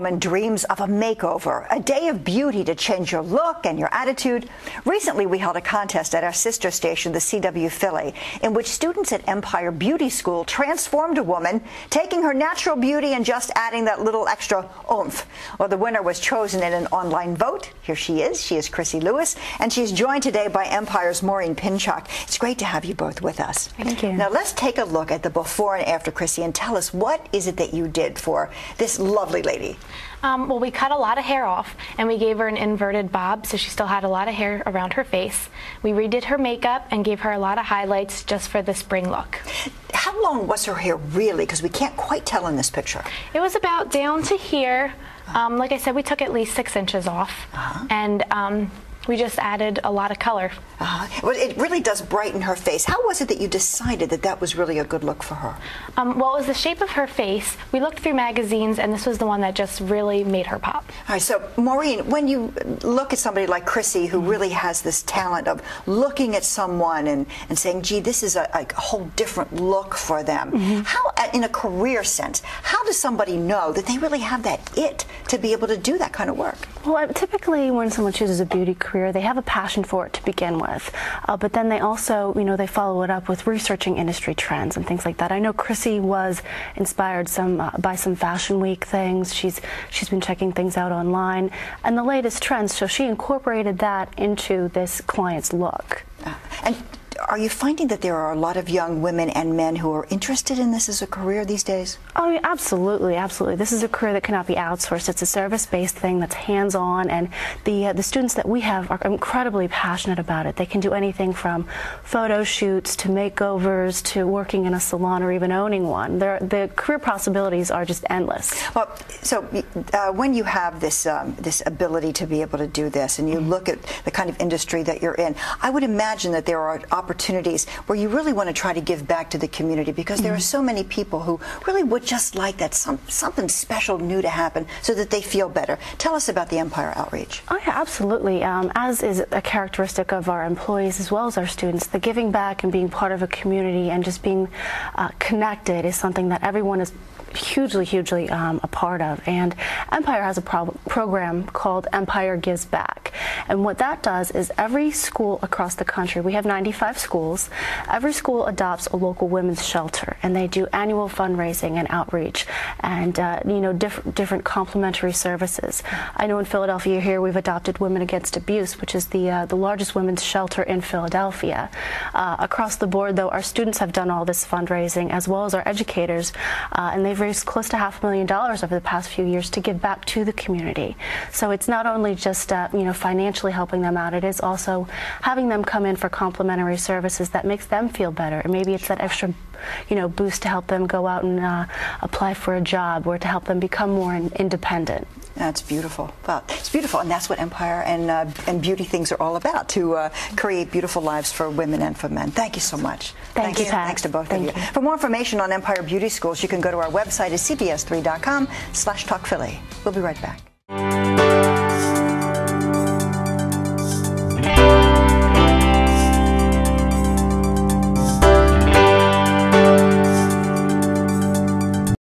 woman dreams of a makeover, a day of beauty to change your look and your attitude. Recently, we held a contest at our sister station, the CW Philly, in which students at Empire Beauty School transformed a woman, taking her natural beauty and just adding that little extra oomph. Well, the winner was chosen in an online vote. Here she is. She is Chrissy Lewis, and she's joined today by Empire's Maureen Pinchuk. It's great to have you both with us. Thank you. Now, let's take a look at the before and after, Chrissy, and tell us, what is it that you did for this lovely lady? Well, we cut a lot of hair off, and we gave her an inverted bob, so she still had a lot of hair around her face. We redid her makeup and gave her a lot of highlights just for the spring look. How long was her hair really? Because we can't quite tell in this picture. It was about down to here. Like I said, we took at least 6 inches off, and we just added a lot of color. Well, it really does brighten her face. How was it that you decided that that was really a good look for her? Well, it was the shape of her face. We looked through magazines, and this was the one that just really made her pop. All right, so Maureen, when you look at somebody like Chrissy, who really has this talent of looking at someone and saying, gee, this is a whole different look for them, how, in a career sense, how does somebody know that they really have that it to be able to do that kind of work? Well, typically when someone chooses a beauty career, they have a passion for it to begin with. But then they also, they follow it up with researching industry trends and things like that. I know Chrissy was inspired by some Fashion Week things. She's been checking things out online and the latest trends, so she incorporated that into this client's look. And are you finding that there are a lot of young women and men who are interested in this as a career these days? Oh, yeah, absolutely, absolutely. This is a career that cannot be outsourced. It's a service-based thing that's hands-on, and the students that we have are incredibly passionate about it. They can do anything from photo shoots to makeovers to working in a salon or even owning one. The career possibilities are just endless. Well, so when you have this this ability to be able to do this, and you look at the kind of industry that you're in, I would imagine that there are opportunities where you really want to try to give back to the community, because there are so many people who really would just like that something special new to happen so that they feel better. Tell us about the Empire Outreach. Oh yeah, absolutely. As is a characteristic of our employees as well as our students, the giving back and being part of a community and just being connected is something that everyone is hugely a part of. And Empire has a program called Empire Gives Back, and what that does is every school across the country, we have 95 schools, every school adopts a local women's shelter, and they do annual fundraising and outreach and different complimentary services. I know in Philadelphia here we've adopted Women Against Abuse, which is the largest women's shelter in Philadelphia. Across the board, though, our students have done all this fundraising as well as our educators, and they've raised close to $500,000 over the past few years to give back to the community. So it's not only just financially helping them out, it is also having them come in for complimentary services that makes them feel better. And maybe it's that extra boost to help them go out and apply for a job, or to help them become more independent. That's beautiful. Well, it's beautiful, and that's what Empire and beauty things are all about, to create beautiful lives for women and for men. Thank you so much. Thank you, Pat. Thanks to both of you. For more information on Empire Beauty Schools, you can go to our website at cbs3.com/talkphilly. We'll be right back.